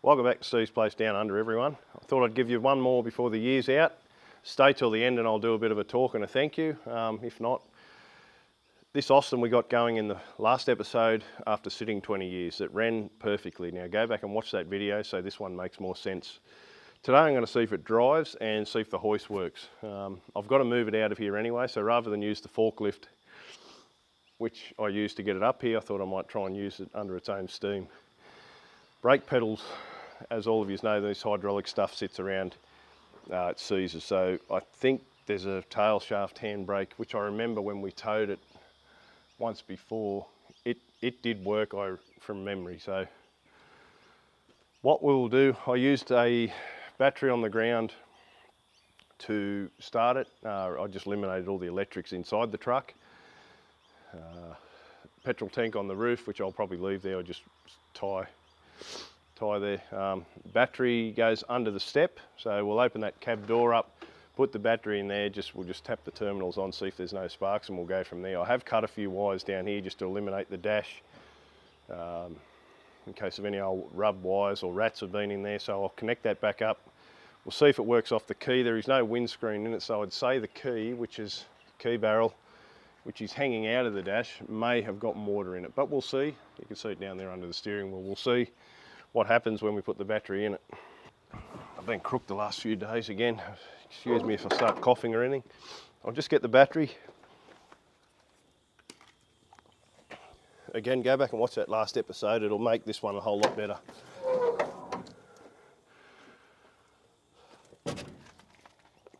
Welcome back to Steve's Place Down Under, everyone. I thought I'd give you one more before the year's out. Stay till the end and I'll do a bit of a talk and a thank you. If not, this Austin we got going in the last episode after sitting 20 years. It ran perfectly. Now go back and watch that video so this one makes more sense. Today I'm going to see if it drives and see if the hoist works. I've got to move it out of here anyway, so rather than use the forklift, which I used to get it up here, I thought I might try and use it under its own steam. Brake pedals, as all of you know, this hydraulic stuff sits around its seizures. So I think there's a tail shaft handbrake, which I remember when we towed it once before, it did work from memory. So what we'll do, I used a battery on the ground to start it. I just eliminated all the electrics inside the truck. Petrol tank on the roof, which I'll probably leave there, or just tie there. Battery goes under the step, so we'll open that cab door up, put the battery in there, we'll just tap the terminals on, see if there's no sparks, and we'll go from there. I have cut a few wires down here just to eliminate the dash, in case of any old rub wires or rats have been in there, so I'll connect that back up. We'll see if it works off the key. There is no windscreen in it, so I'd say the key, which is key barrel, which is hanging out of the dash, may have got water in it, but we'll see. You can see it down there under the steering wheel. We'll see what happens when we put the battery in it. I've been crooked the last few days again. Excuse me if I start coughing or anything. I'll just get the battery. Again, go back and watch that last episode. It'll make this one a whole lot better.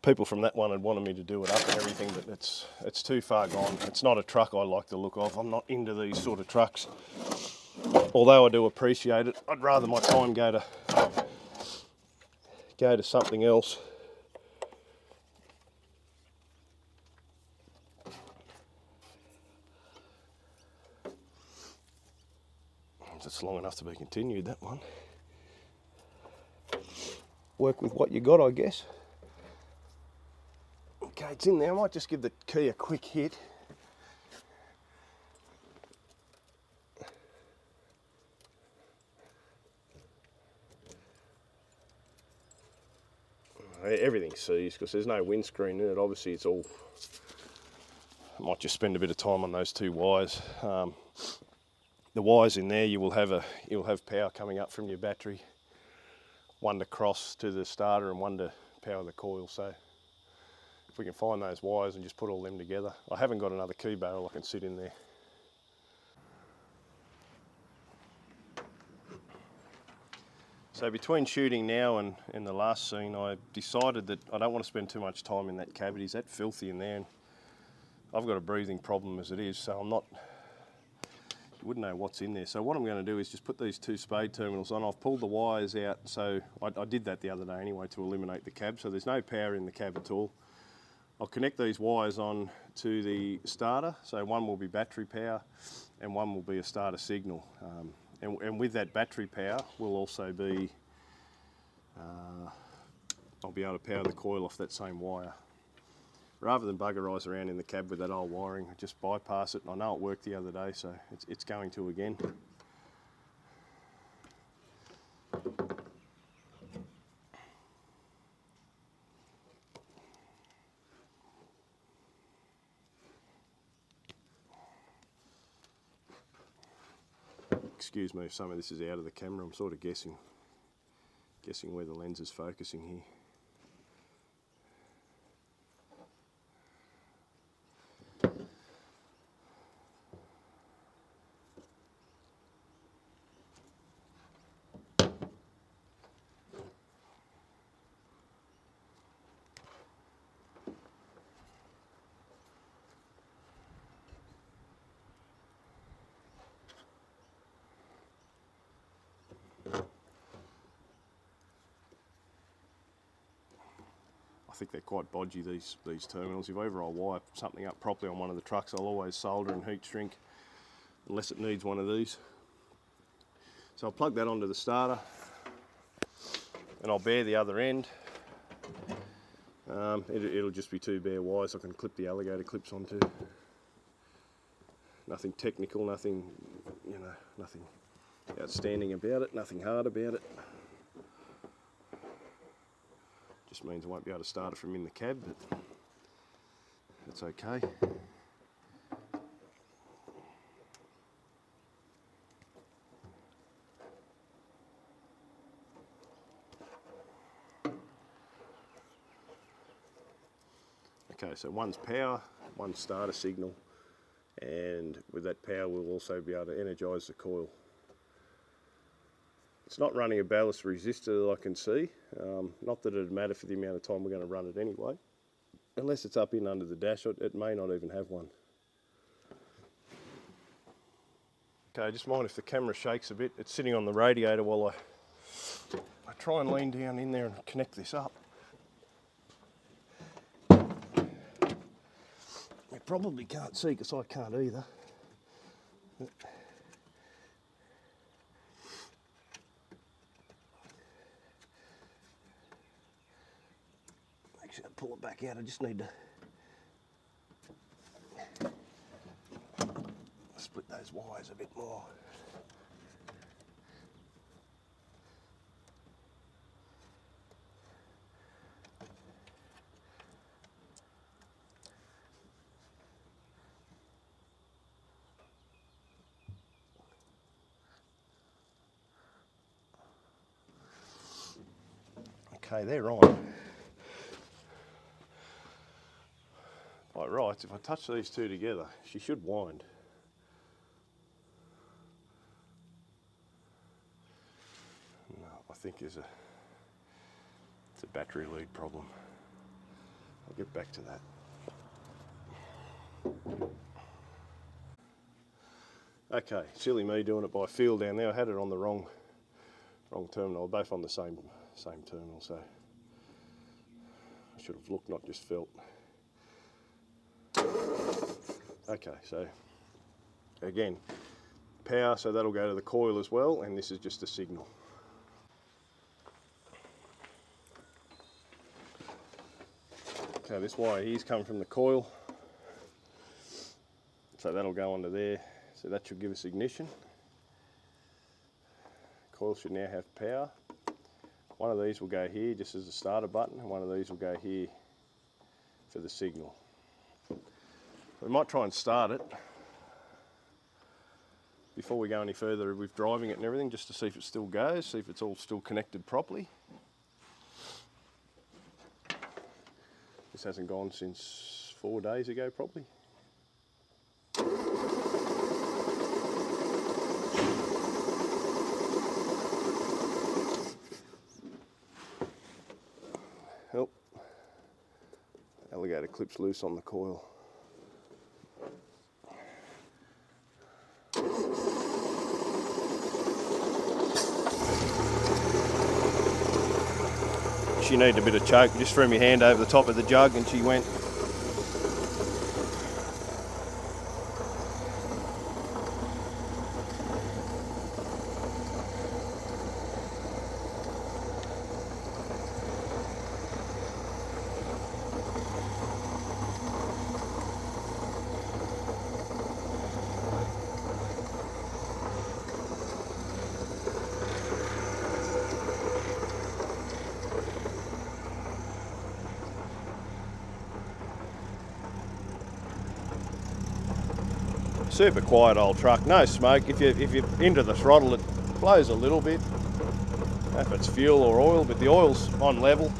People from that one had wanted me to do it up and everything, but it's too far gone. It's not a truck I like the look of. I'm not into these sort of trucks. Although I do appreciate it, I'd rather my time go to something else. It's long enough to be continued, that one. Work with what you got, I guess. Okay, it's in there. I might just give the key a quick hit. Everything's seized because there's no windscreen in it. Obviously it's all, I might just spend a bit of time on those two wires. The wires in there, you'll have power coming up from your battery, one to cross to the starter and one to power the coil. So if we can find those wires and just put all them together. I haven't got another key barrel I can sit in there. So between shooting now and the last scene, I decided that I don't want to spend too much time in that cavity. It's that filthy in there, and I've got a breathing problem as it is, so you wouldn't know what's in there. So what I'm going to do is just put these two spade terminals on. I've pulled the wires out, so I did that the other day anyway to eliminate the cab, so there's no power in the cab at all. I'll connect these wires on to the starter, so one will be battery power and one will be a starter signal. And with that battery power will also be, I'll be able to power the coil off that same wire. Rather than buggerise around in the cab with that old wiring, I just bypass it. And I know it worked the other day, so it's going to again. Excuse me if some of this is out of the camera. I'm sort of guessing where the lens is focusing here. I think they're quite bodgy, these terminals. If ever I wire something up properly on one of the trucks, I'll always solder and heat shrink unless it needs one of these. So I'll plug that onto the starter and I'll bare the other end. It'll just be two bare wires I can clip the alligator clips onto. Nothing technical, nothing outstanding about it, nothing hard about it. Just means I won't be able to start it from in the cab, but that's okay. Okay, so one's power, one's starter signal, and with that power we'll also be able to energise the coil. It's not running a ballast resistor that I can see, not that it'd matter for the amount of time we're going to run it anyway. Unless it's up in under the dash, it may not even have one. Okay, just mind if the camera shakes a bit. It's sitting on the radiator while I try and lean down in there and connect this up. You probably can't see because I can't either. Actually, I'll pull it back out. I just need to split those wires a bit more. Okay, they're on. By rights, if I touch these two together, she should wind. No, I think it's a battery lead problem. I'll get back to that. Okay, silly me doing it by feel down there. I had it on the wrong terminal, both on the same terminal, so I should have looked, not just felt. Okay, so again, power, so that'll go to the coil as well, and this is just a signal. Okay, this wire here's coming from the coil, so that'll go onto there, so that should give us ignition. Coil should now have power. One of these will go here just as a starter button, and one of these will go here for the signal. We might try and start it before we go any further with driving it and everything, just to see if it still goes, see if it's all still connected properly. This hasn't gone since 4 days ago probably. Oh, alligator clip's loose on the coil. She needed a bit of choke. Just threw my hand over the top of the jug and she went. Super quiet old truck, no smoke. If you're into the throttle, it blows a little bit. I don't know if it's fuel or oil, but the oil's on level.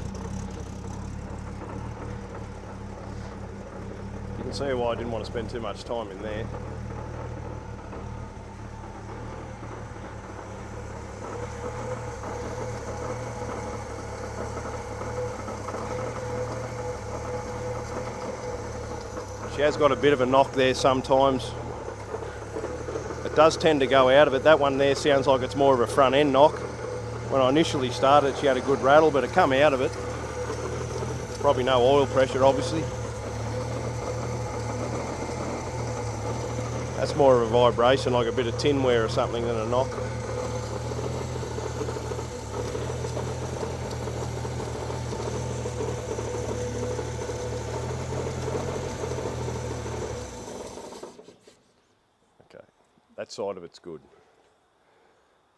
You can see why I didn't want to spend too much time in there. She has got a bit of a knock there sometimes. It does tend to go out of it. That one there sounds like it's more of a front end knock. When I initially started, she had a good rattle, but it come out of it. Probably no oil pressure, obviously. That's more of a vibration, like a bit of tin wear or something, than a knock. That side of it's good.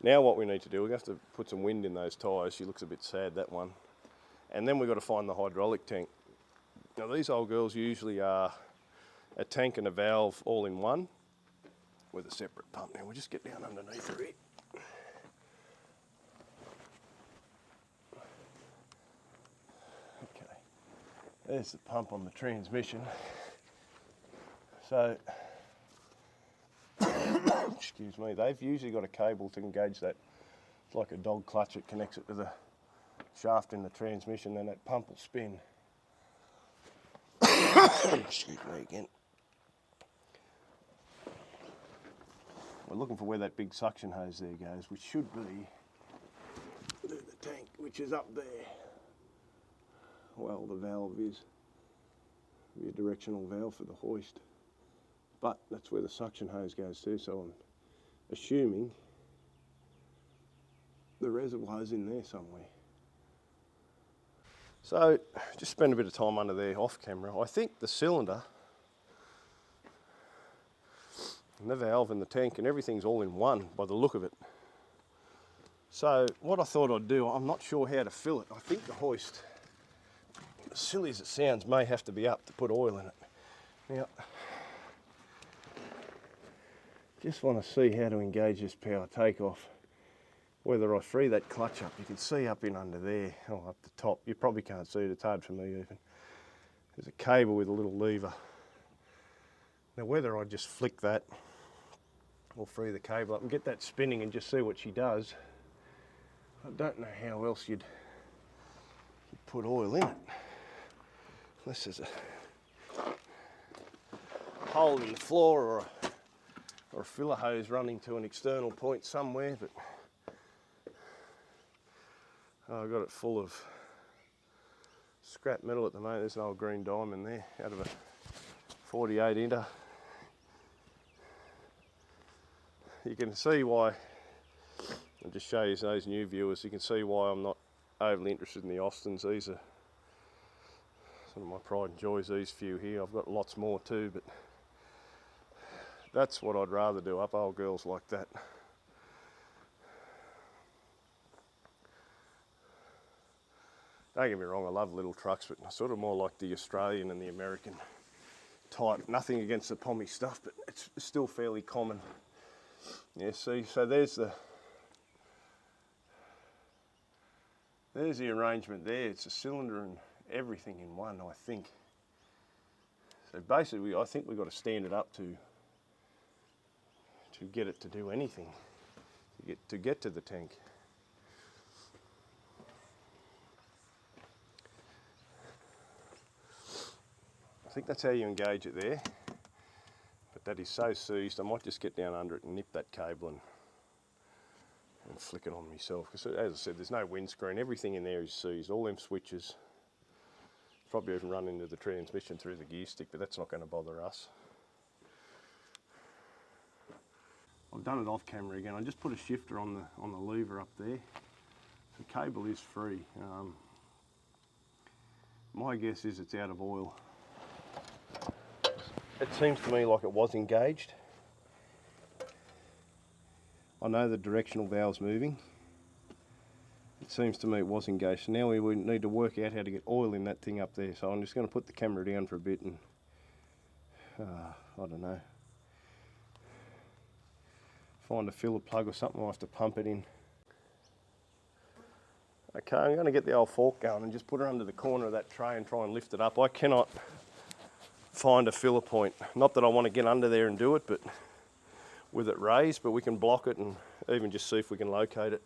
Now what we need to do, we have to put some wind in those tyres. She looks a bit sad, that one. And then we've got to find the hydraulic tank. Now these old girls usually are a tank and a valve all in one with a separate pump. Now we'll just get down underneath her here. Okay, there's the pump on the transmission. So, excuse me, they've usually got a cable to engage that. It's like a dog clutch, it connects it to the shaft in the transmission, and that pump will spin. Excuse me again. We're looking for where that big suction hose there goes, which should be the tank, which is up there. Well, the valve is. Be a directional valve for the hoist. But that's where the suction hose goes to, so I'm assuming the reservoir's in there somewhere. So, just spend a bit of time under there off camera. I think the cylinder and the valve and the tank and everything's all in one by the look of it. So what I thought I'd do, I'm not sure how to fill it. I think the hoist, as silly as it sounds, may have to be up to put oil in it. Now, just want to see how to engage this power takeoff. Whether I free that clutch up, you can see up in under there, up the top, you probably can't see it, it's hard for me even. There's a cable with a little lever. Now whether I just flick that or free the cable up and get that spinning and just see what she does, I don't know how else you'd put oil in it. Unless there's a hole in the floor or a filler hose running to an external point somewhere, but I've got it full of scrap metal at the moment. There's an old green diamond there out of a 48 inter. You can see why, I'll just show you those new viewers, you can see why I'm not overly interested in the Austins. These are sort of my pride and joys, these few here. I've got lots more too, but that's what I'd rather do, up old girls like that. Don't get me wrong, I love little trucks, but I sort of more like the Australian and the American type. Nothing against the pommy stuff, but it's still fairly common. Yeah, see, so there's the arrangement there. It's a cylinder and everything in one, I think. So basically, I think we've got to stand it up to get it to do anything, to get to the tank. I think that's how you engage it there, but that is so seized, I might just get down under it and nip that cable and flick it on myself, because as I said, there's no windscreen, everything in there is seized, all them switches, probably even run into the transmission through the gear stick, but that's not going to bother us. I've done it off camera again. I just put a shifter on the lever up there. The cable is free. My guess is it's out of oil. It seems to me like it was engaged. I know the directional valve's moving. It seems to me it was engaged. So now we would need to work out how to get oil in that thing up there. So I'm just going to put the camera down for a bit and I don't know, find a filler plug or something. I'll have to pump it in. Okay, I'm going to get the old fork going and just put her under the corner of that tray and try and lift it up. I cannot find a filler point. Not that I want to get under there and do it, but with it raised, but we can block it and even just see if we can locate it.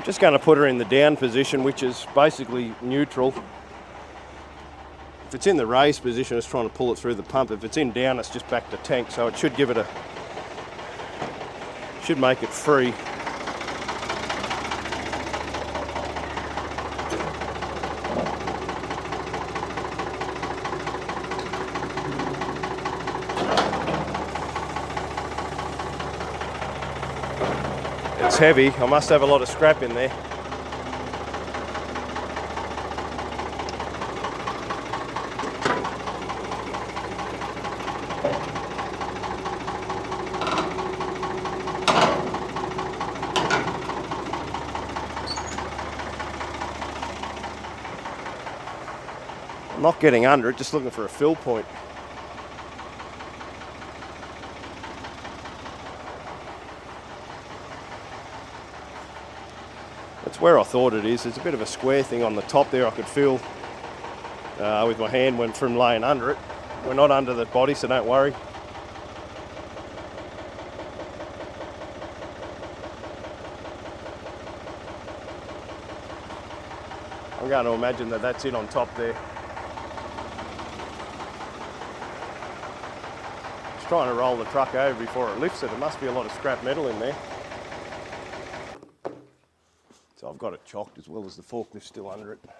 Just going to put her in the down position, which is basically neutral. If it's in the raised position, it's trying to pull it through the pump. If it's in down, it's just back to tank, so it should give it should make it free. It's heavy, I must have a lot of scrap in there. I'm not getting under it, just looking for a fill point. That's where I thought it is. There's a bit of a square thing on the top there I could feel with my hand when from laying under it. We're not under the body, so don't worry. I'm going to imagine that that's it on top there. Just trying to roll the truck over before it lifts it. There must be a lot of scrap metal in there. So I've got it chocked as well as the forklift still under it. I'm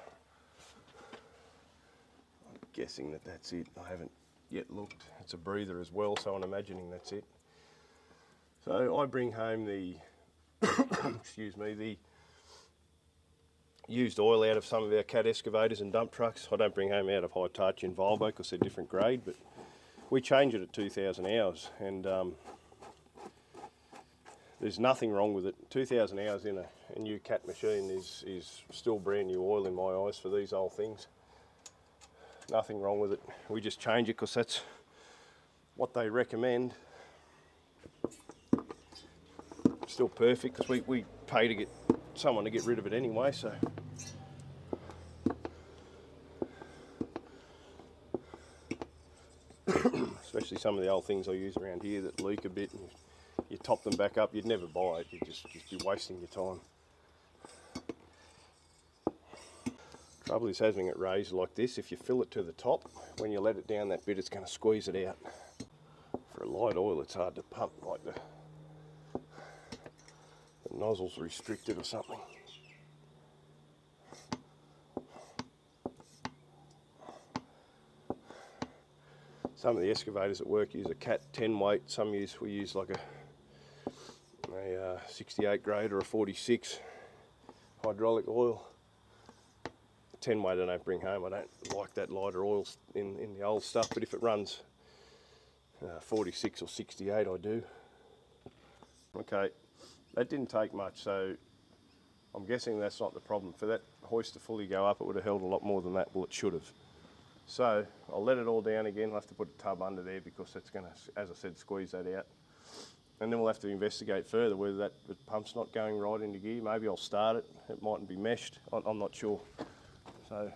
guessing that that's it. I haven't yet looked. It's a breather as well, so I'm imagining that's it. So I bring home the, excuse me, the used oil out of some of our cat excavators and dump trucks. I don't bring home out of Hitachi and Volvo because they're different grade, but we change it at 2,000 hours, and there's nothing wrong with it. 2,000 hours in a new cat machine is still brand new oil in my eyes for these old things. Nothing wrong with it. We just change it because that's what they recommend. Still perfect because we pay to get someone to get rid of it anyway, so. Especially some of the old things I use around here that leak a bit, and you top them back up. You'd never buy it, you'd just be wasting your time. Trouble is having it raised like this, if you fill it to the top, when you let it down that bit, it's going to squeeze it out. For a light oil, it's hard to pump, like the nozzle's restricted or something. Some of the excavators at work use a Cat 10 weight, we use like a 68 grade or a 46 hydraulic oil. 10 weight I don't bring home, I don't like that lighter oil in the old stuff, but if it runs 46 or 68 I do. Okay, that didn't take much, so I'm guessing that's not the problem. For that hoist to fully go up, it would have held a lot more than that, well it should have. So I'll let it all down again. I'll have to put a tub under there because that's going to, as I said, squeeze that out. And then we'll have to investigate further whether the pump's not going right into gear. Maybe I'll start it. It mightn't be meshed. I'm not sure. So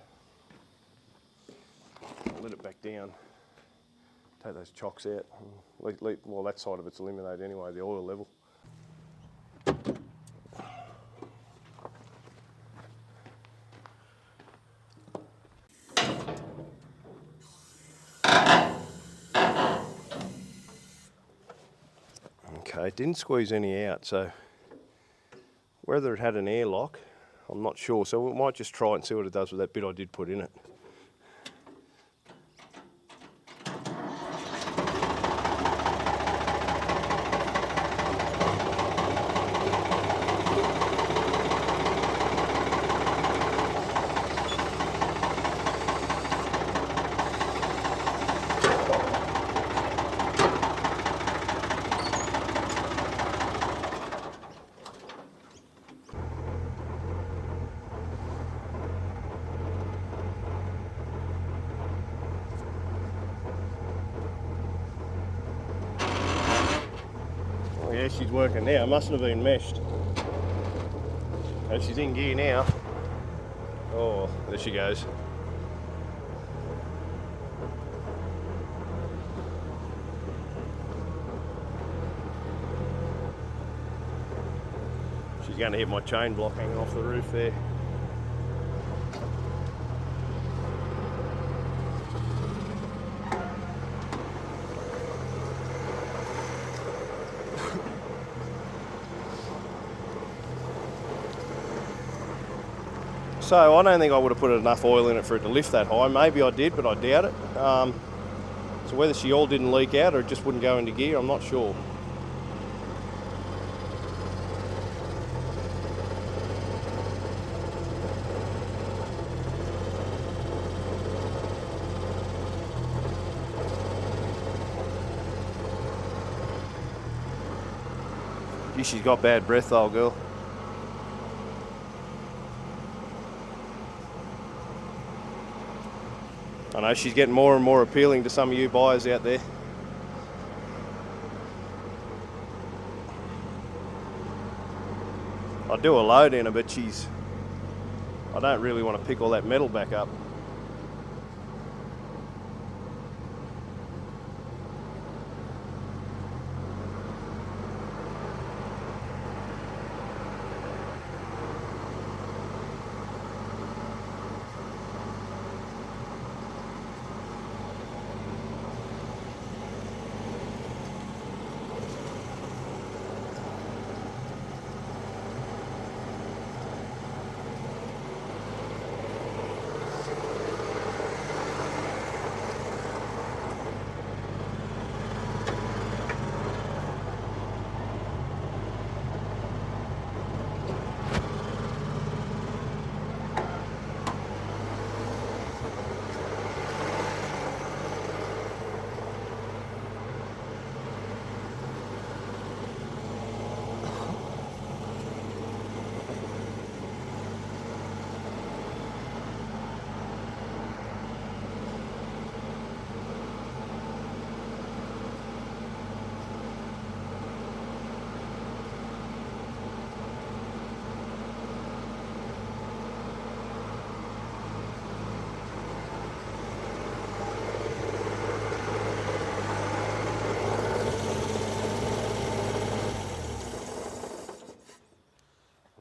I'll let it back down. Take those chocks out. Well, that side of it's eliminated anyway, the oil level. Okay, it didn't squeeze any out, so whether it had an airlock, I'm not sure. So we might just try it and see what it does with that bit I did put in it. Yeah, she's working now. Mustn't have been meshed. And she's in gear now. Oh, there she goes. She's You're going to hit my chain block hanging off the roof there. So I don't think I would have put enough oil in it for it to lift that high. Maybe I did, but I doubt it. So whether she all didn't leak out or it just wouldn't go into gear, I'm not sure. Gee, she's got bad breath, though, girl. I know she's getting more and more appealing to some of you buyers out there. I do a load in her, but I don't really want to pick all that metal back up.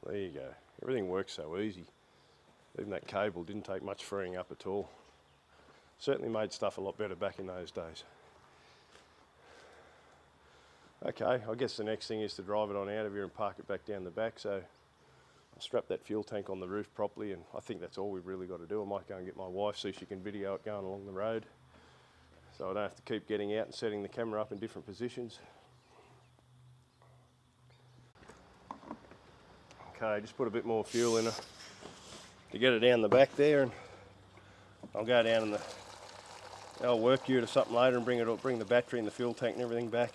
There you go. Everything works so easy. Even that cable didn't take much freeing up at all. Certainly made stuff a lot better back in those days. Okay, I guess the next thing is to drive it on out of here and park it back down the back. So I'll strap that fuel tank on the roof properly, and I think that's all we've really got to do. I might go and get my wife so she can video it going along the road, so I don't have to keep getting out and setting the camera up in different positions. Okay, just put a bit more fuel in her to get it down the back there, and I'll go down in the old work ute or something later and bring the battery and the fuel tank and everything back.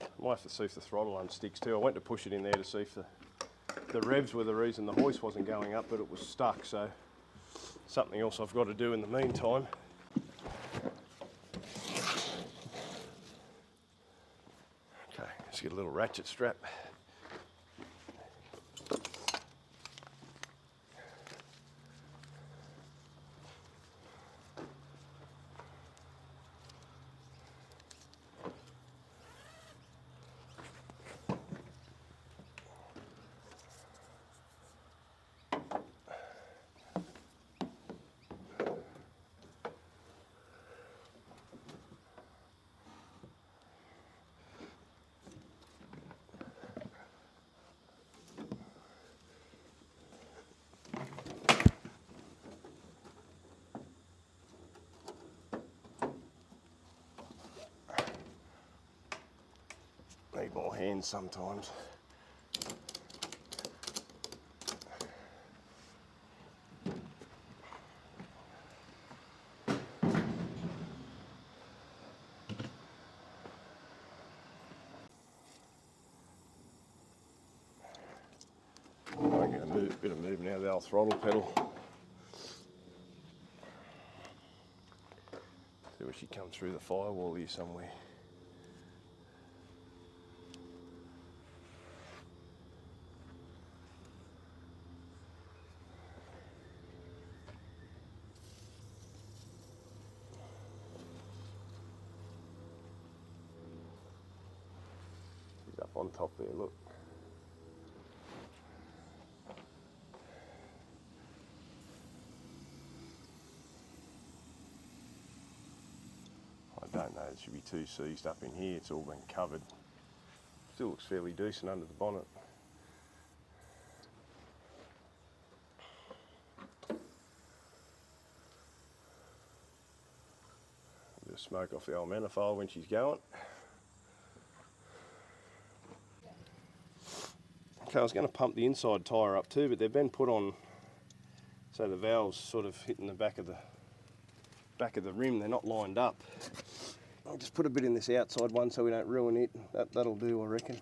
I might have to see if the throttle unsticks too. I went to push it in there to see if the revs were the reason the hoist wasn't going up, but it was stuck, so something else I've got to do in the meantime. Okay, let's get a little ratchet strap. Need more hands sometimes. I'm going to move a bit of movement out of the old throttle pedal. See where she comes through the firewall here somewhere. on top there, look. I don't know, it should be too seized up in here, it's all been covered. Still looks fairly decent under the bonnet. A bit of smoke off the old manifold when she's going. Okay, I was going to pump the inside tyre up too, but they've been put on so the valves sort of hitting the back of the rim, they're not lined up. I'll just put a bit in this outside one so we don't ruin it. That'll do, I reckon.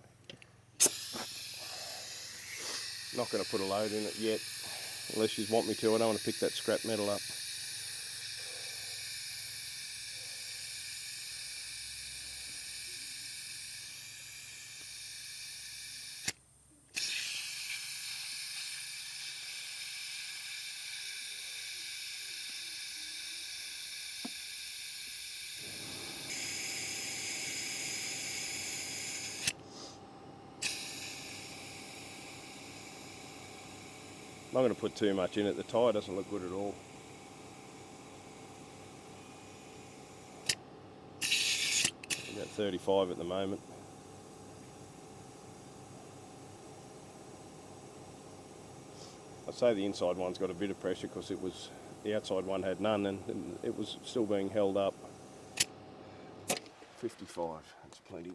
Not going to put a load in it yet, unless you want me to. I don't want to pick that scrap metal up. I'm not going to put too much in it, the tyre doesn't look good at all. About 35 at the moment. I'd say the inside one's got a bit of pressure because the outside one had none and it was still being held up. 55, that's plenty.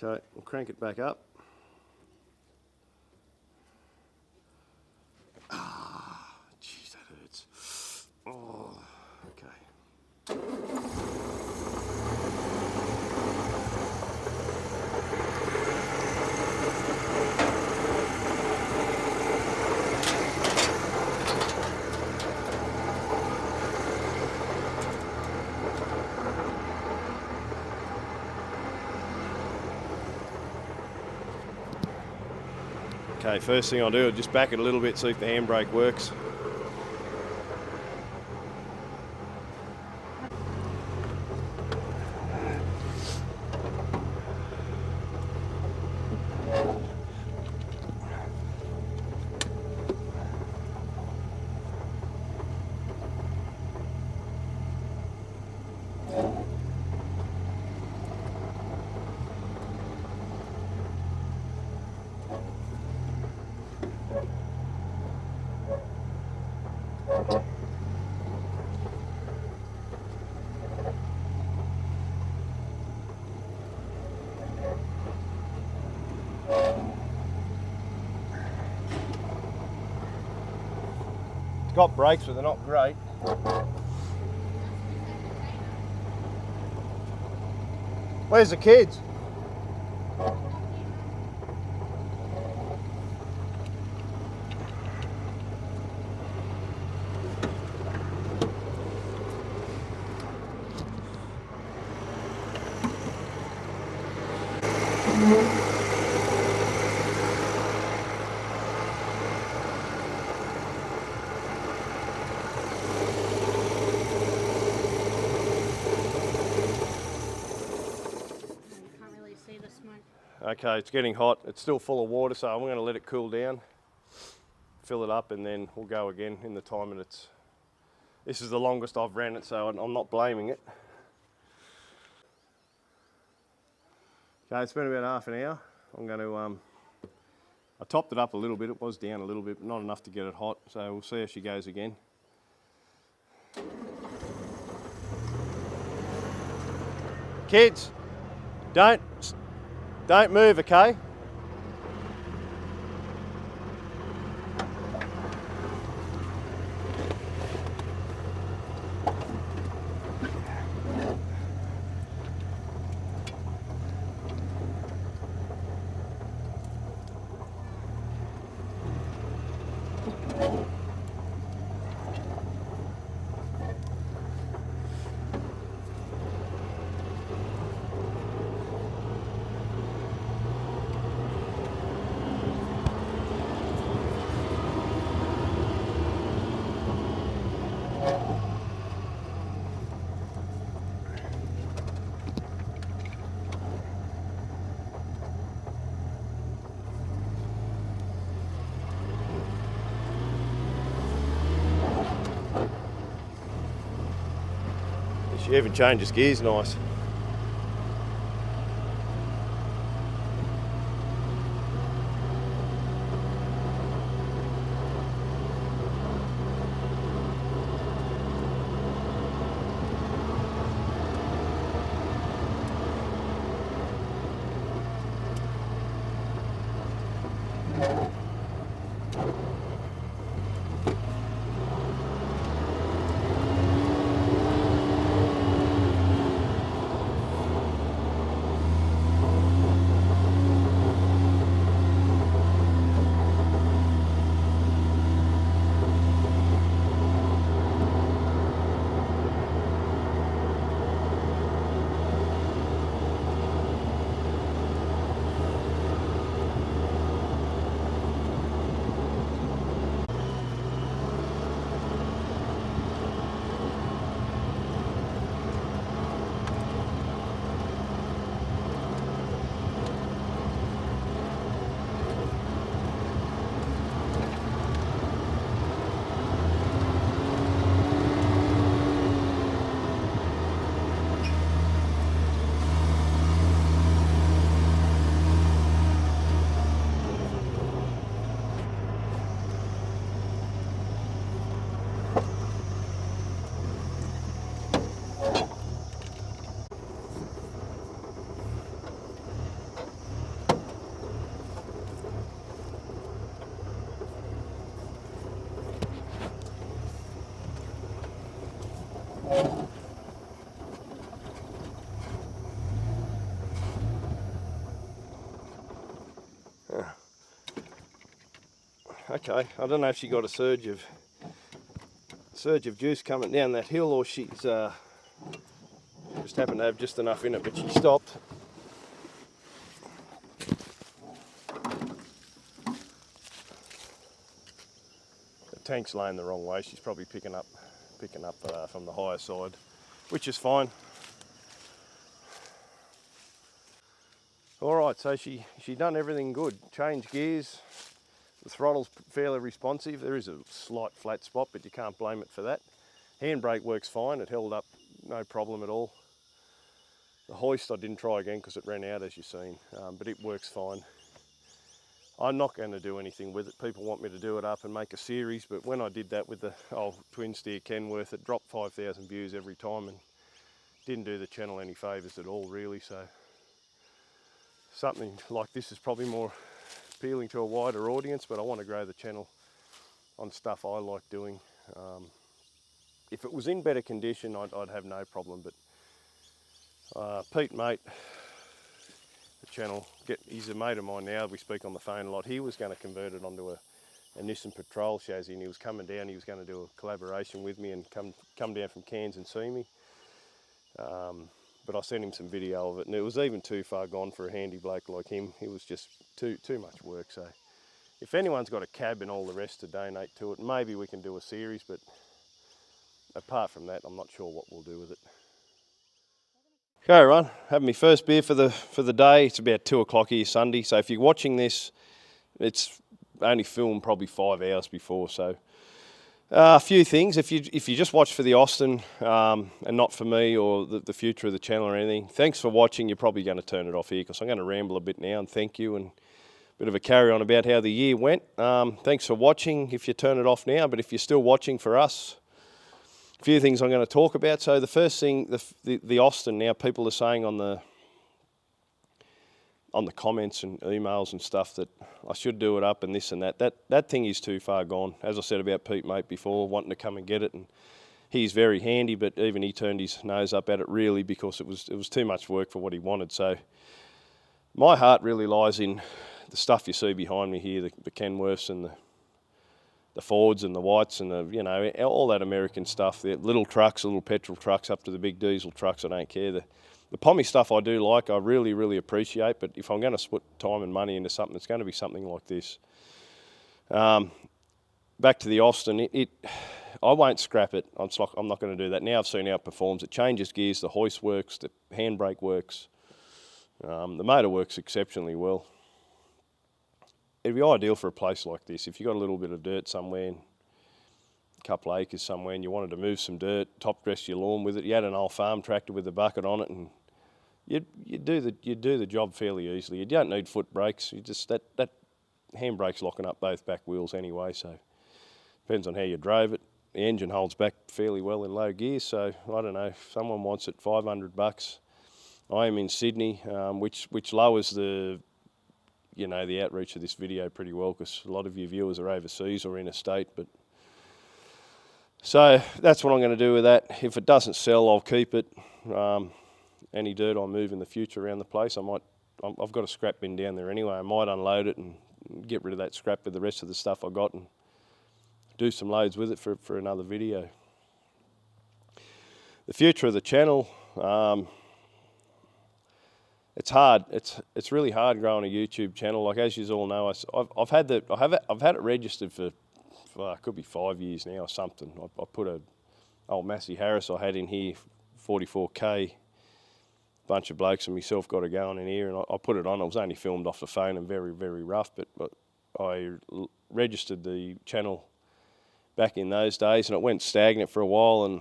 Okay, we'll crank it back up. Ah, jeez, that hurts. Oh, okay. Okay, first thing I'll do is just back it a little bit, see if the handbrake works. It's got brakes, but they're not great. Where's the kids? Okay, it's getting hot. It's still full of water, so I'm going to let it cool down, fill it up, and then we'll go again in the time that it's... This is the longest I've ran it, so I'm not blaming it. Okay, it's been about half an hour. I'm going to... I topped it up a little bit. It was down a little bit, but not enough to get it hot, so we'll see how she goes again. Kids, don't move, okay? She even changes gears nice. Okay, I don't know if she got a surge of juice coming down that hill, or she's just happened to have just enough in it, but she stopped. The tank's laying the wrong way. She's probably picking up from the higher side, which is fine. All right, so she done everything good. Changed gears. The throttle's fairly responsive. There is a slight flat spot, but you can't blame it for that. Handbrake works fine. It held up, no problem at all. The hoist I didn't try again because it ran out, as you've seen, but it works fine. I'm not going to do anything with it. People want me to do it up and make a series, but when I did that with the old twin steer Kenworth, it dropped 5,000 views every time and didn't do the channel any favours at all, really. So something like this is probably more appealing to a wider audience, but I want to grow the channel on stuff I like doing. If it was in better condition, I'd have no problem, but Pete, mate, the channel, he's a mate of mine now. We speak on the phone a lot. He was going to convert it onto a Nissan Patrol chassis, and he was coming down. He was going to do a collaboration with me and come down from Cairns and see me. But I sent him some video of it, and it was even too far gone for a handy bloke like him. It was just too much work. So if anyone's got a cab and all the rest to donate to it, maybe we can do a series, but apart from that, I'm not sure what we'll do with it. Okay, everyone, having my first beer for the day. It's about 2 o'clock here Sunday, so if you're watching this, it's only filmed probably 5 hours before. So a few things. If you just watch for the Austin and not for me or the future of the channel or anything, thanks for watching. You're probably going to turn it off here because I'm going to ramble a bit now and thank you and a bit of a carry on about how the year went. Thanks for watching if you turn it off now, but if you're still watching for us, a few things I'm going to talk about. So the first thing, the Austin now, people are saying on the comments and emails and stuff that I should do it up and this and that. That thing is too far gone. As I said about Pete, mate, before, wanting to come and get it, and he's very handy, but even he turned his nose up at it really because it was too much work for what he wanted. So my heart really lies in the stuff you see behind me here, the Kenworths and the Fords and the Whites and all that American stuff. The little trucks, little petrol trucks up to the big diesel trucks. I don't care. The pommy stuff I do like, I really, really appreciate, but if I'm going to put time and money into something, it's going to be something like this. Back to the Austin, I won't scrap it. I'm not going to do that. Now I've seen how it performs. It changes gears, the hoist works, the handbrake works, the motor works exceptionally well. It'd be ideal for a place like this. If you've got a little bit of dirt somewhere, couple of acres somewhere and you wanted to move some dirt, top dress your lawn with it, you had an old farm tractor with a bucket on it, and you'd do the job fairly easily. You don't need foot brakes. You just that handbrake's locking up both back wheels anyway, so depends on how you drove it. The engine holds back fairly well in low gear, so I don't know, if someone wants it, $500. I am in Sydney, which lowers the outreach of this video pretty well, because a lot of your viewers are overseas or interstate. But so that's what I'm going to do with that. If it doesn't sell, I'll keep it. Any dirt I move in the future around the place, I've got a scrap bin down there anyway. I might unload it and get rid of that scrap with the rest of the stuff I got and do some loads with it for another video. The future of the channel, it's hard. It's really hard growing a YouTube channel. Like, as you all know, I've had it registered for it could be 5 years now or something. I put a old Massey Harris I had in here, 44K. Bunch of blokes and myself got it going in here, and I put it on. It was only filmed off the phone and very, very rough, but I registered the channel back in those days, and it went stagnant for a while. And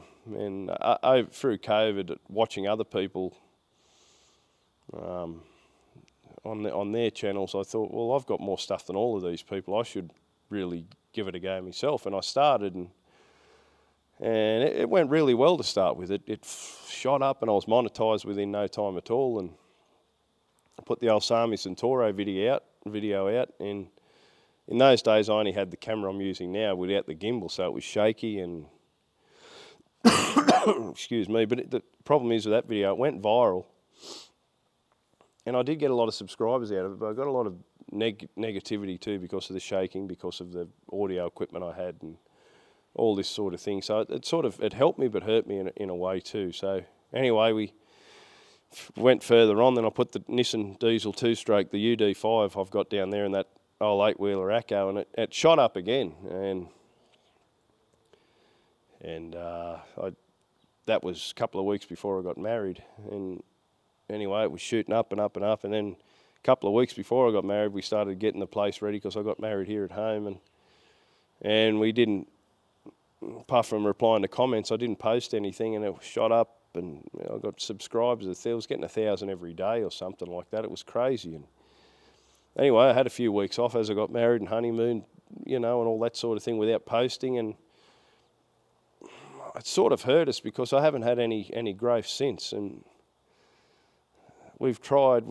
through COVID, watching other people on their channels, I thought, well, I've got more stuff than all of these people. I should really give it a go myself. And I started, and it went really well to start with. It shot up, and I was monetised within no time at all. And I put the old Sami Centauro video out. And in those days, I only had the camera I'm using now without the gimbal, so it was shaky and excuse me. But the problem is with that video, it went viral. And I did get a lot of subscribers out of it, but I got a lot of negativity too, because of the shaking, because of the audio equipment I had, and all this sort of thing. So it helped me, but hurt me in a way too. So anyway, we went further on. Then I put the Nissan Diesel 2-stroke, the UD5 I've got down there, and that old 8-wheeler Acco, and it shot up again. And that was a couple of weeks before I got married. And anyway, it was shooting up and up and up. And then a couple of weeks before I got married, we started getting the place ready, because I got married here at home. And we didn't, apart from replying to comments, I didn't post anything, and it shot up. And I got subscribers. I was getting 1,000 every day or something like that. It was crazy. And anyway, I had a few weeks off as I got married and honeymoon, and all that sort of thing without posting. And it sort of hurt us, because I haven't had any growth since. And we've tried,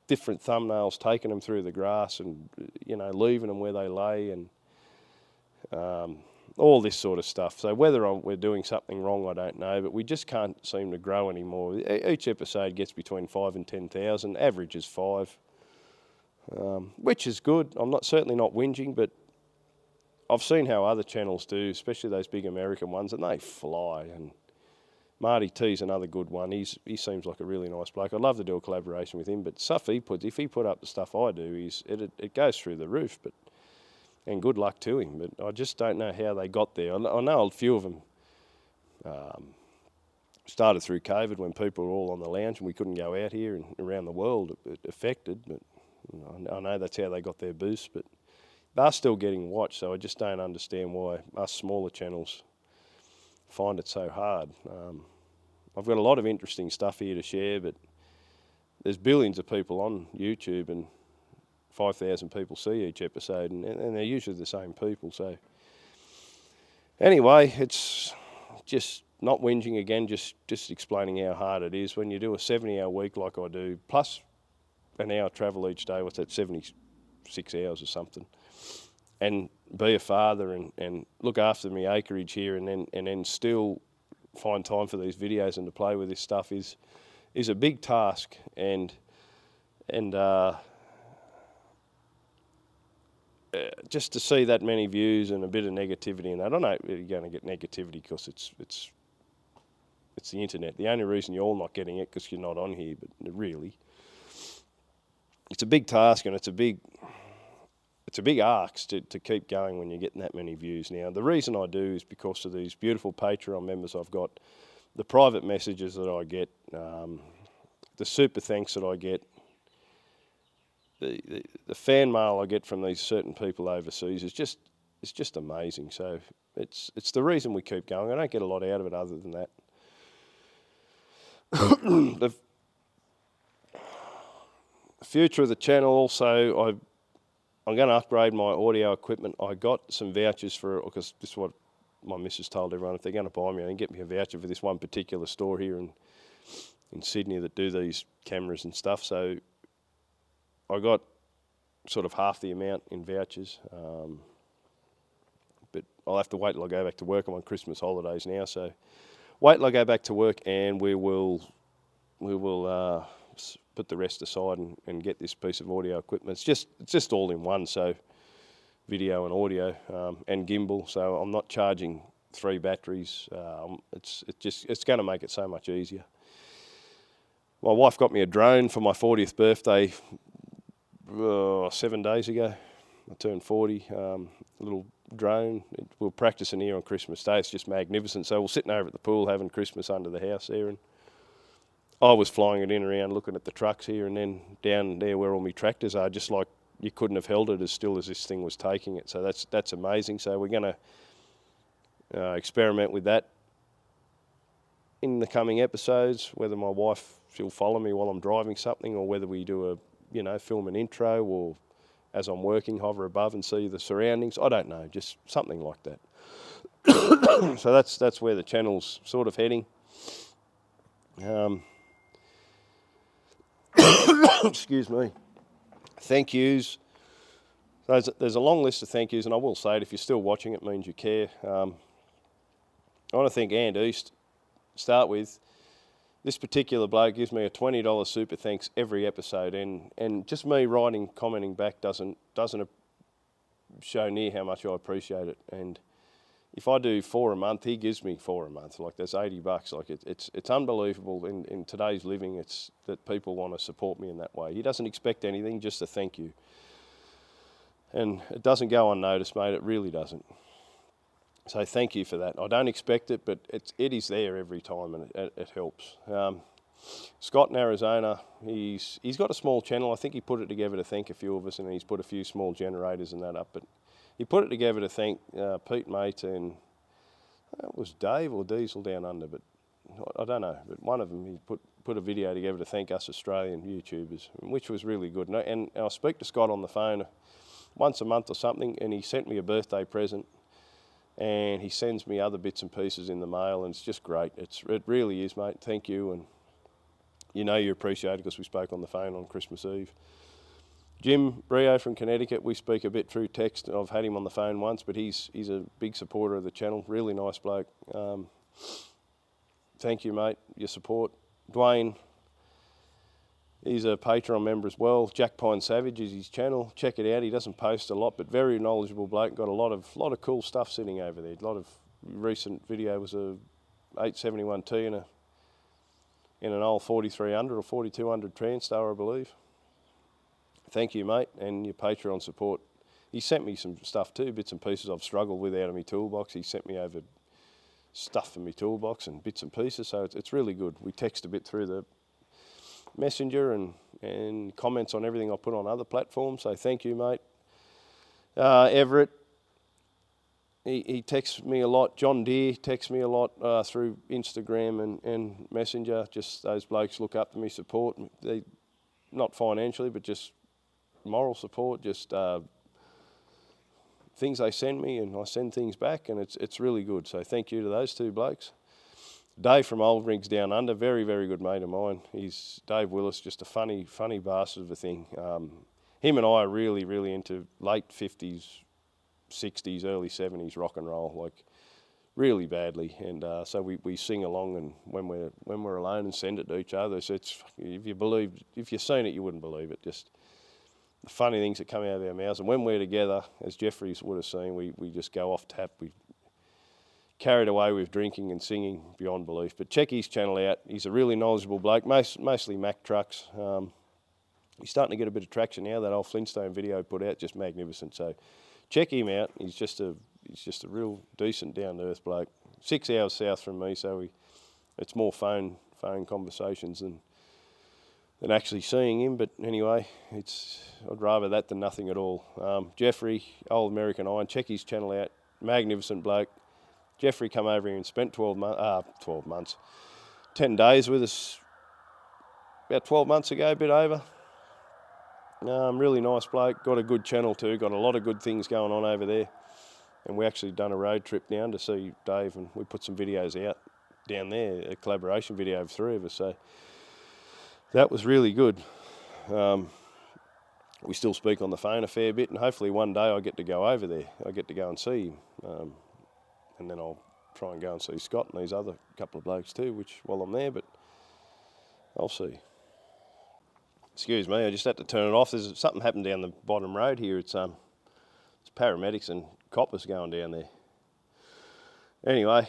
different thumbnails, taking them through the grass and, leaving them where they lay, and all this sort of stuff. So whether we're doing something wrong, I don't know, but we just can't seem to grow anymore. Each episode gets between 5 and 10,000, average is 5, which is good. I'm certainly not whinging, but I've seen how other channels do, especially those big American ones, and they fly. And Marty T's another good one. He seems like a really nice bloke. I'd love to do a collaboration with him, but stuff he puts, if he put up the stuff I do, it goes through the roof. And good luck to him. But I just don't know how they got there. I know a few of them started through COVID, when people were all on the lounge and we couldn't go out here, and around the world it affected. But I know that's how they got their boost. But they're still getting watched, so I just don't understand why us smaller channels find it so hard. I've got a lot of interesting stuff here to share, but there's billions of people on YouTube, and 5,000 people see each episode, and they're usually the same people. So anyway, it's just not whinging again, just explaining how hard it is when you do a 70-hour week like I do, plus an hour travel each day. What's that, 76 hours or something? And be a father and look after my acreage here, and then still find time for these videos and to play with this stuff is a big task. And just to see that many views and a bit of negativity, and I don't know, you're going to get negativity because it's the internet. The only reason you're all not getting it because you're not on here, but really, it's a big task, and it's a big ask to keep going when you're getting that many views. Now, the reason I do is because of these beautiful Patreon members I've got, the private messages that I get, the super thanks that I get, just to see that many views and a bit of negativity, and I don't know, you're going to get negativity because it's the internet. The only reason you're all not getting it because you're not on here, but really, it's a big task, and it's a big ask to keep going when you're getting that many views. Now, the reason I do is because of these beautiful Patreon members I've got, the private messages that I get, the fan mail I get from these certain people overseas is just amazing. So it's the reason we keep going. I don't get a lot out of it other than that. The future of the channel also, I'm going to upgrade my audio equipment. I got some vouchers for it, because this is what my missus told everyone, if they're going to buy me, get me a voucher for this one particular store here in Sydney that do these cameras and stuff. So I got sort of half the amount in vouchers, but I'll have to wait till I go back to work. I'm on Christmas holidays now, so wait till I go back to work, and we will put the rest aside and get this piece of audio equipment. It's just all in one, so video and audio and gimbal. So I'm not charging 3 batteries. It's going to make it so much easier. My wife got me a drone for my 40th birthday 7 days ago. I turned 40. A little drone. We're practicing here on Christmas Day. It's just magnificent. So we're sitting over at the pool having Christmas under the house there, and I was flying it in around looking at the trucks here, and then down there where all my tractors are, just like you couldn't have held it as still as this thing was taking it. So that's amazing. So we're going to experiment with that in the coming episodes, whether my wife, she'll follow me while I'm driving something, or whether we do film an intro, or as I'm working, hover above and see the surroundings. I don't know, just something like that. So that's where the channel's sort of heading. Excuse me. Thank yous. There's a long list of thank yous, and I will say it, if you're still watching, it means you care. I want to thank And East. Start with, this particular bloke gives me a $20 super thanks every episode, and just me writing, commenting back doesn't show near how much I appreciate it. And if I do 4 a month, he gives me 4 a month. Like, that's $80. Like, it's unbelievable in today's living. It's that people want to support me in that way. He doesn't expect anything, just a thank you. And it doesn't go unnoticed, mate. It really doesn't. So thank you for that. I don't expect it, but it is there every time, and it helps. Scott in Arizona, he's got a small channel. I think he put it together to thank a few of us, and he's put a few small generators and that up. But he put it together to thank Pete, mate, and it was Dave or Diesel down under, but I don't know. But one of them, he put a video together to thank us Australian YouTubers, which was really good. And I speak to Scott on the phone once a month or something, and he sent me a birthday present, and he sends me other bits and pieces in the mail, and it's just great. It really is, mate. Thank you, and you know you appreciate it, because we spoke on the phone on Christmas Eve. Jim Brio from Connecticut, we speak a bit through text. I've had him on the phone once, but he's a big supporter of the channel. Really nice bloke. Thank you, mate, your support. Dwayne, he's a Patreon member as well. Jack Pine Savage is his channel. Check it out. He doesn't post a lot, but very knowledgeable bloke. Got a lot of cool stuff sitting over there. A lot of recent video was a 871T in an old 4300 or 4200 Transtar, I believe. Thank you, mate, and your Patreon support. He sent me some stuff too, bits and pieces I've struggled with out of my toolbox. He sent me over stuff from my toolbox and bits and pieces, so it's really good. We text a bit through the messenger and comments on everything I put on other platforms, so thank you, mate. Everett, he texts me a lot. John Deere texts me a lot through Instagram and Messenger. Just those blokes look up to me, support. They, not financially, but just moral support, just things they send me, and I send things back, and it's really good. So thank you to those two blokes. Dave from Old Rigs Down Under, very, very good mate of mine. He's Dave Willis, just a funny bastard of a thing. Him and I are really, really into late 50s, 60s, early 70s rock and roll, like really badly. And so we sing along, and when we're alone, and send it to each other. So it's, if you've seen it, you wouldn't believe it. Just the funny things that come out of our mouths. And when we're together, as Jeffrey would have seen, we just go off tap. We carried away with drinking and singing beyond belief. But check his channel out. He's a really knowledgeable bloke, mostly Mack trucks. He's starting to get a bit of traction now. That old Flintstone video put out, just magnificent. So check him out. He's just a real decent, down-to-earth bloke. 6 hours south from me, so it's more phone conversations than than actually seeing him. But anyway, I'd rather that than nothing at all. Jeffrey, Old American Iron, check his channel out. Magnificent bloke. Jeffrey come over here and spent 12 months, 10 days with us about 12 months ago, a bit over. Really nice bloke, got a good channel too, got a lot of good things going on over there. And we actually done a road trip down to see Dave, and we put some videos out down there, a collaboration video of 3 of us. So that was really good. We still speak on the phone a fair bit, and hopefully one day I get to go over there. I get to go and see him. And then I'll try and go and see Scott and these other couple of blokes too, which while I'm there, but I'll see. Excuse me, I just had to turn it off. There's something happened down the bottom road here. It's paramedics and coppers going down there. Anyway,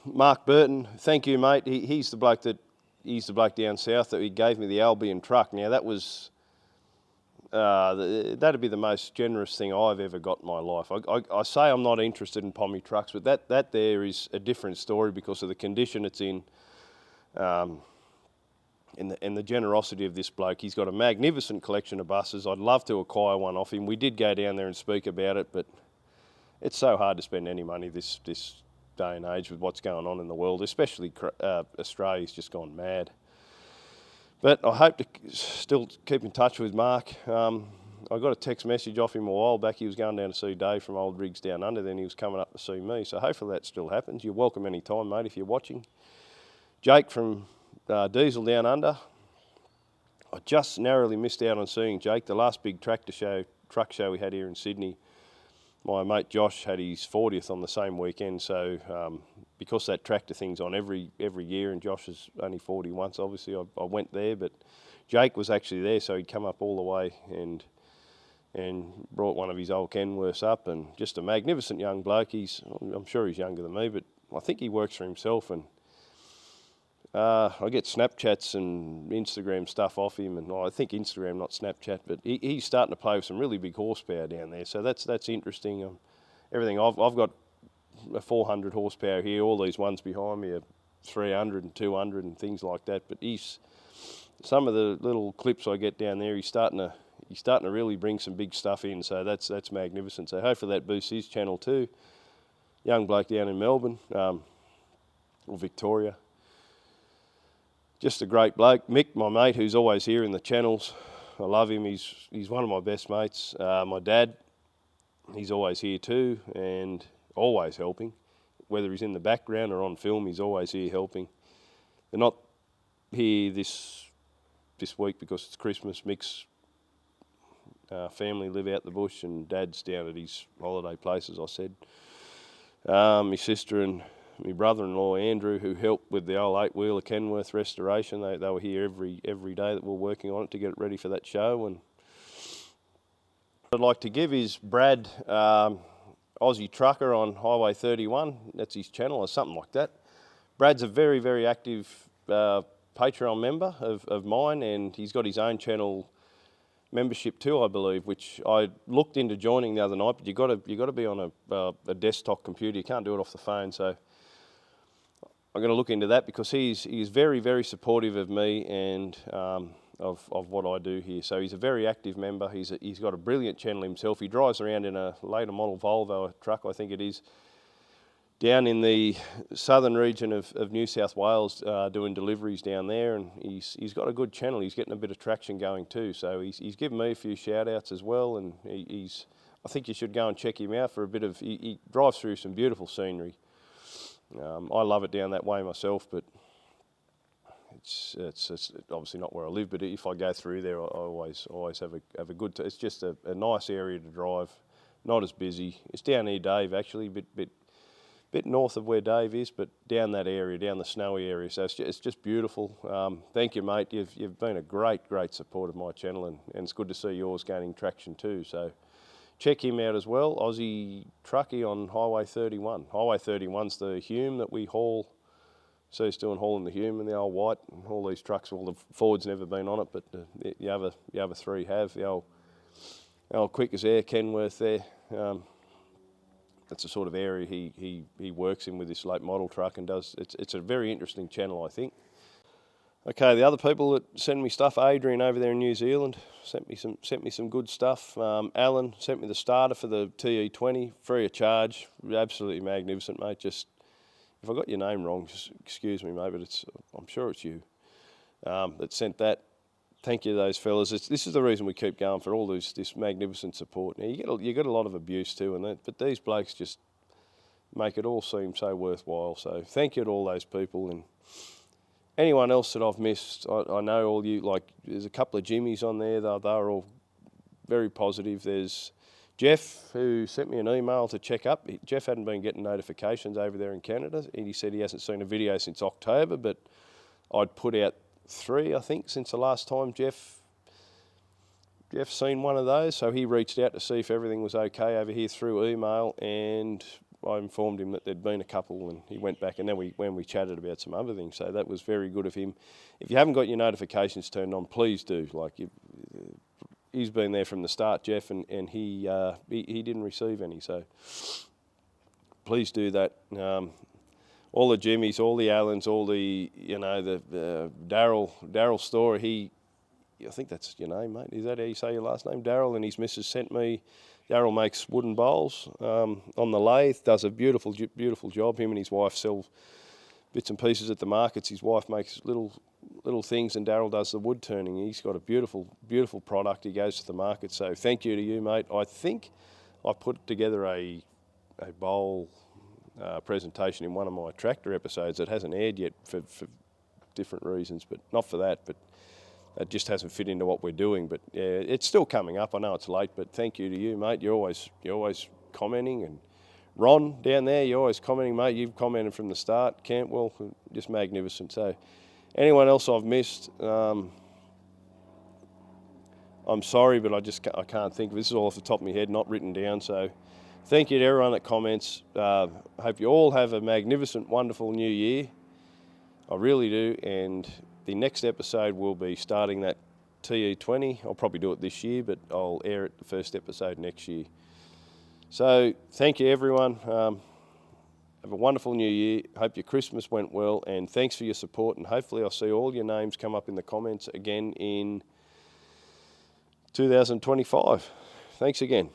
Mark Burton, thank you, mate. He's the bloke down south that he gave me the Albion truck. Now that was that'd be the most generous thing I've ever got in my life. I say I'm not interested in Pommy trucks, but that there is a different story because of the condition it's in. And the generosity of this bloke. He's got a magnificent collection of buses. I'd love to acquire one off him. We did go down there and speak about it, but it's so hard to spend any money this day and age with what's going on in the world, especially Australia's just gone mad. But I hope to still keep in touch with Mark. I got a text message off him a while back. He was going down to see Dave from Old Rigs Down Under, then he was coming up to see me. So hopefully that still happens. You're welcome any time, mate, if you're watching. Jake from Diesel Down Under. I just narrowly missed out on seeing Jake. The last big truck show we had here in Sydney, my mate Josh had his 40th on the same weekend. So because that tractor thing's on every year, and Josh is only 40 once, obviously I went there. But Jake was actually there, so he'd come up all the way and brought one of his old Kenworths up, and just a magnificent young bloke. I'm sure he's younger than me, but I think he works for himself. And I get Snapchats and Instagram stuff off him, and I think Instagram, not Snapchat, but he's starting to play with some really big horsepower down there. So that's interesting. Everything I've got a 400 horsepower here. All these ones behind me are 300 and 200 and things like that. But some of the little clips I get down there, he's starting to really bring some big stuff in. So that's magnificent. So hopefully that boosts his channel too. Young bloke down in Melbourne or Victoria. Just a great bloke. Mick, my mate, who's always here in the channels. I love him. He's one of my best mates. My dad, he's always here too, and always helping. Whether he's in the background or on film, he's always here helping. They're not here this week because it's Christmas. Mick's family live out the bush, and Dad's down at his holiday place, as I said. My sister and my brother-in-law Andrew, who helped with the old 8-wheeler Kenworth restoration, they were here every day that we're working on it to get it ready for that show. And I'd like to give is Brad, Aussie Trucker on Highway 31. That's his channel or something like that. Brad's a very, very active Patreon member of mine, and he's got his own channel membership too, I believe, which I looked into joining the other night. But you got to be on a desktop computer. You can't do it off the phone. So I'm going to look into that because he's very, very supportive of me and of what I do here. So he's a very active member. He's got a brilliant channel himself. He drives around in a later model Volvo truck, I think it is, down in the southern region of New South Wales, doing deliveries down there, and he's got a good channel. He's getting a bit of traction going too. So he's given me a few shout outs as well, and I think you should go and check him out for a bit of. He drives through some beautiful scenery. I love it down that way myself, but it's obviously not where I live. But if I go through there, I always have a good. It's just a nice area to drive, not as busy. It's down near Dave actually, bit north of where Dave is, but down that area, down the snowy area. So it's just beautiful. Thank you, mate. You've been a great support of my channel, and it's good to see yours gaining traction too. So check him out as well, Aussie Truckie on Highway 31. Highway 31's the Hume that we haul. So he's doing hauling the Hume and the old white, and all these trucks. Well, the Ford's never been on it, but the other three have. The old Quick as Air Kenworth there. That's the sort of area he works in with this late model truck and does. It's a very interesting channel, I think. Okay, the other people that send me stuff, Adrian over there in New Zealand sent me some good stuff. Alan sent me the starter for the TE20 free of charge. Absolutely magnificent, mate. Just if I got your name wrong, just excuse me, mate, but I'm sure it's you that sent that. Thank you to those fellas. This is the reason we keep going, for all this magnificent support. Now you get a lot of abuse too, but these blokes just make it all seem so worthwhile. So thank you to all those people. And anyone else that I've missed, I know all you, like there's a couple of Jimmies on there, they're all very positive. There's Jeff, who sent me an email to check up. Jeff hadn't been getting notifications over there in Canada. He said he hasn't seen a video since October, but I'd put out 3, I think, since the last time Jeff's seen one of those. So he reached out to see if everything was okay over here through email, and I informed him that there'd been a couple, and he went back, and then when we chatted about some other things. So that was very good of him. If you haven't got your notifications turned on, please do. Like, he's been there from the start, Jeff, and he didn't receive any. So please do that. All the Jimmies, all the Allens, all the, the Daryl Storer, I think that's your name, mate. Is that how you say your last name? Daryl, and his missus sent me. Daryl makes wooden bowls on the lathe, does a beautiful job. Him and his wife sell bits and pieces at the markets. His wife makes little things, and Daryl does the wood turning. He's got a beautiful product. He goes to the market. So thank you to you, mate. I think I put together a bowl presentation in one of my tractor episodes that hasn't aired yet for different reasons, but not for that, but it just hasn't fit into what we're doing. But yeah, it's still coming up. I know it's late, but thank you to you, mate. You're always commenting, and Ron down there, you're always commenting, mate. You've commented from the start. Campwell, just magnificent. So anyone else I've missed, I'm sorry, but I can't think. This is all off the top of my head, not written down. So thank you to everyone that comments. Hope you all have a magnificent, wonderful new year. I really do. And the next episode will be starting that TE20. I'll probably do it this year, but I'll air it the first episode next year. So thank you, everyone. Have a wonderful new year. Hope your Christmas went well, and thanks for your support. And hopefully I'll see all your names come up in the comments again in 2025. Thanks again.